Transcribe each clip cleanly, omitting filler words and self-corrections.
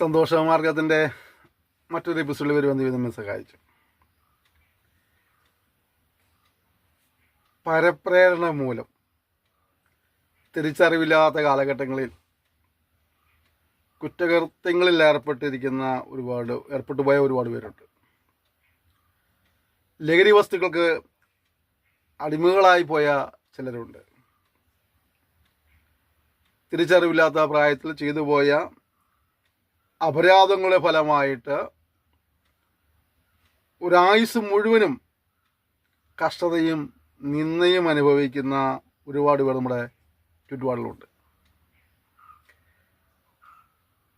സന്തോഷമാർഗത്തിൻ്റെ മറ്റൊരു എപ്പിസോഡിൽ വരുവാൻ ദൈവം നമ്മെ സഹായിച്ചു. പരപ്രേരണ മൂലം തിരിച്ചറിവില്ലാത്ത കാലഘട്ടങ്ങളിൽ കുറ്റകൃത്യങ്ങളിൽ ഏർപ്പെട്ടുപോയ ഒരുപാട് പേരുണ്ട്. ലഹരി വസ്തുക്കൾക്ക് അടിമകളായി പോയ ചിലരുണ്ട്. തിരിച്ചറിവില്ലാത്ത പ്രായത്തിൽ ചെയ്തു പോയ അപരാധങ്ങളുടെ ഫലമായിട്ട് ഒരായുസ് മുഴുവനും കഷ്ടതയും നിന്ദയും അനുഭവിക്കുന്ന ഒരുപാട് പേർ നമ്മുടെ ചുറ്റുപാടിലുണ്ട്.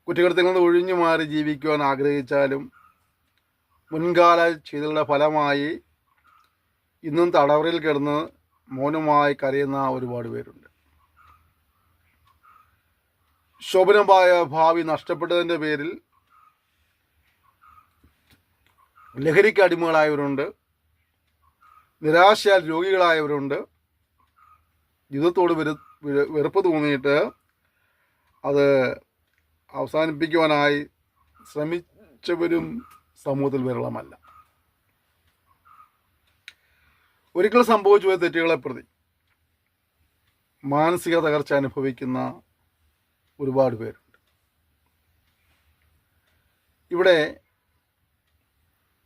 കുറ്റകൃത്യങ്ങളിൽ നിന്ന് ഒഴിഞ്ഞു മാറി ജീവിക്കുവാൻ ആഗ്രഹിച്ചാലും മുൻകാല ചെയ്തതിൻ്റെ ഫലമായി ഇന്നും തടവറയിൽ കിടന്ന് മൗനമായി കരയുന്ന ഒരുപാട് പേരുണ്ട്. ശോഭനമായ ഭാവി നഷ്ടപ്പെട്ടതിൻ്റെ പേരിൽ ലഹരിക്ക് അടിമകളായവരുണ്ട്, നിരാശയാൽ രോഗികളായവരുണ്ട്. ജീവിതത്തോട് വെറുപ്പ് തോന്നിയിട്ട് അത് അവസാനിപ്പിക്കുവാനായി ശ്രമിച്ചവരും സമൂഹത്തിൽ വിരളമല്ല. ഒരിക്കൽ സംഭവിച്ചു പോയ തെറ്റുകളെ പ്രതി മാനസിക തകർച്ച അനുഭവിക്കുന്ന ഒരുപാട് പേരുണ്ട്. ഇവിടെ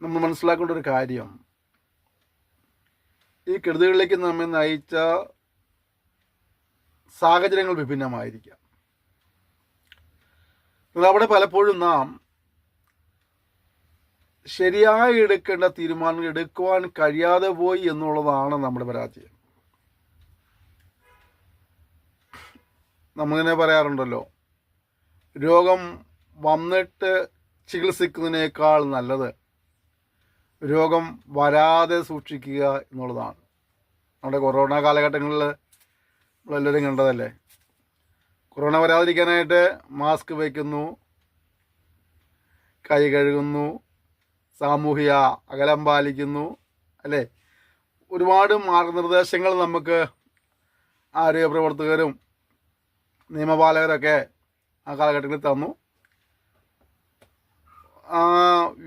നമ്മൾ മനസ്സിലാക്കേണ്ട ഒരു കാര്യം, ഈ കെടുതികളിലേക്ക് നമ്മെ നയിച്ച സാഹചര്യങ്ങൾ വിഭിന്നമായിരിക്കാം. അവിടെ പലപ്പോഴും നാം ശരിയായി എടുക്കേണ്ട തീരുമാനങ്ങൾ എടുക്കുവാൻ കഴിയാതെ പോയി എന്നുള്ളതാണ് നമ്മുടെ പരാജയം. നമ്മളിങ്ങനെ പറയാറുണ്ടല്ലോ, രോഗം വന്നിട്ട് ചികിത്സിക്കുന്നതിനേക്കാൾ നല്ലത് രോഗം വരാതെ സൂക്ഷിക്കുക എന്നുള്ളതാണ്. നമ്മുടെ കൊറോണ കാലഘട്ടങ്ങളിൽ നമ്മളെല്ലാവരും കണ്ടതല്ലേ. കൊറോണ വരാതിരിക്കാനായിട്ട് മാസ്ക് വയ്ക്കുന്നു, കൈ കഴുകുന്നു, സാമൂഹിക അകലം പാലിക്കുന്നു, അല്ലേ? ഒരുപാട് മാർഗനിർദ്ദേശങ്ങൾ നമുക്ക് ആരോഗ്യ പ്രവർത്തകരും നിയമപാലകരൊക്കെ ആ കാലഘട്ടത്തിൽ തന്നു. ആ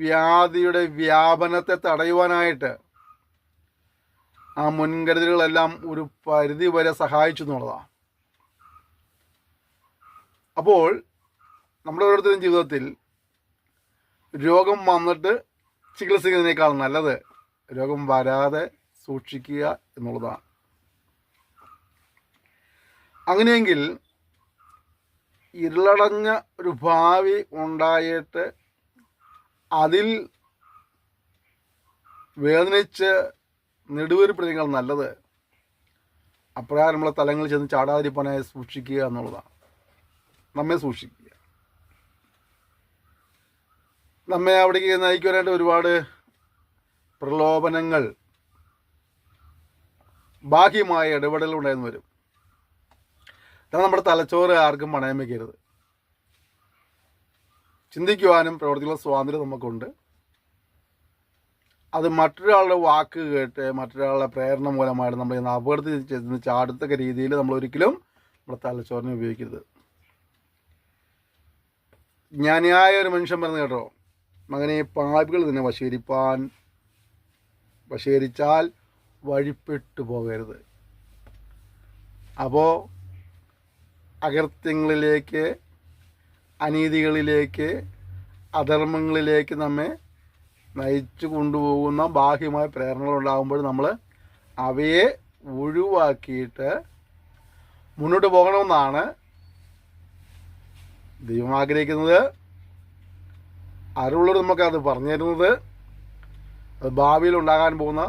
വ്യാധിയുടെ വ്യാപനത്തെ തടയുവാനായിട്ട് ആ മുൻകരുതലുകളെല്ലാം ഒരു പരിധി വരെ സഹായിച്ചു എന്നുള്ളതാണ്. അപ്പോൾ നമ്മുടെ ഓരോരുത്തരും ജീവിതത്തിൽ രോഗം വന്നിട്ട് ചികിത്സിക്കുന്നതിനേക്കാൾ നല്ലത് രോഗം വരാതെ സൂക്ഷിക്കുക എന്നുള്ളതാണ്. അങ്ങനെയെങ്കിൽ ഇരുളടഞ്ഞ ഒരു ഭാവി ഉണ്ടായിട്ട് അതിൽ വേദനിച്ച് നെടുവേർപ്പെടുന്നതിനേക്കാൾ നല്ലത് അപ്രകാരം നമ്മളെ തലങ്ങളിൽ ചെന്ന് ചാടാതിരിപ്പാനായി സൂക്ഷിക്കുക എന്നുള്ളതാണ്. നമ്മെ സൂക്ഷിക്കുക. നമ്മെ അവിടേക്ക് നയിക്കുവാനായിട്ട് ഒരുപാട് പ്രലോഭനങ്ങൾ, ബാഹ്യമായ ഇടപെടലുകൾ ഉണ്ടായെന്ന് വരും. എന്നാൽ നമ്മുടെ തലച്ചോറ് ആർക്കും പണയം വയ്ക്കരുത്. ചിന്തിക്കുവാനും പ്രവർത്തിക്കുന്ന സ്വാതന്ത്ര്യം നമുക്കുണ്ട്. അത് മറ്റൊരാളുടെ വാക്ക് കേട്ട് മറ്റൊരാളുടെ പ്രേരണ മൂലമായിട്ട് നമ്മൾ അപകടത്തിൽ ചെന്ന് ചാടത്തക്ക രീതിയിൽ നമ്മൾ ഒരിക്കലും നമ്മുടെ തലച്ചോറിനെ ഉപയോഗിക്കരുത്. ജ്ഞാനിയായ ഒരു മനുഷ്യൻ പറഞ്ഞു കേട്ടോ, മകനെ പാപികൾ നിന്നെ വശീകരിച്ചാൽ വഴിപ്പെട്ടു പോകരുത്. അപ്പോൾ അകൃത്യങ്ങളിലേക്ക്, അനീതികളിലേക്ക്, അധർമ്മങ്ങളിലേക്ക് നമ്മെ നയിച്ചു കൊണ്ടുപോകുന്ന ബാഹ്യമായ പ്രേരണകൾ ഉണ്ടാകുമ്പോൾ നമ്മൾ അവയെ ഒഴിവാക്കിയിട്ട് മുന്നോട്ട് പോകണമെന്നാണ് ദൈവം ആഗ്രഹിക്കുന്നത്. അറിവുള്ളവർ നമുക്കത് പറഞ്ഞു തരുന്നത് അത് ഭാവിയിൽ ഉണ്ടാകാൻ പോകുന്ന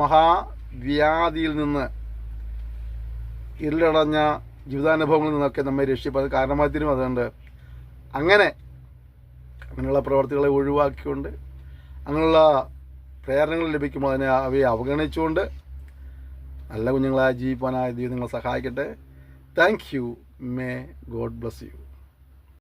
മഹാവ്യാധിയിൽ നിന്ന്, ഇരുളടഞ്ഞ ജീവിതാനുഭവങ്ങളിൽ നിന്നൊക്കെ നമ്മെ രക്ഷിപ്പാൻ കാരണമായി തീരും. അതുകൊണ്ട് അങ്ങനെയുള്ള പ്രവർത്തികളെ ഒഴിവാക്കിക്കൊണ്ട്, അങ്ങനെയുള്ള പ്രേരണകൾ ലഭിക്കുമ്പോൾ അവയെ അവഗണിച്ചുകൊണ്ട് നല്ല കുഞ്ഞുങ്ങളായി ജീവിക്കാനായി ദൈവം നിങ്ങളെ സഹായിക്കട്ടെ. Thank you. May God bless you.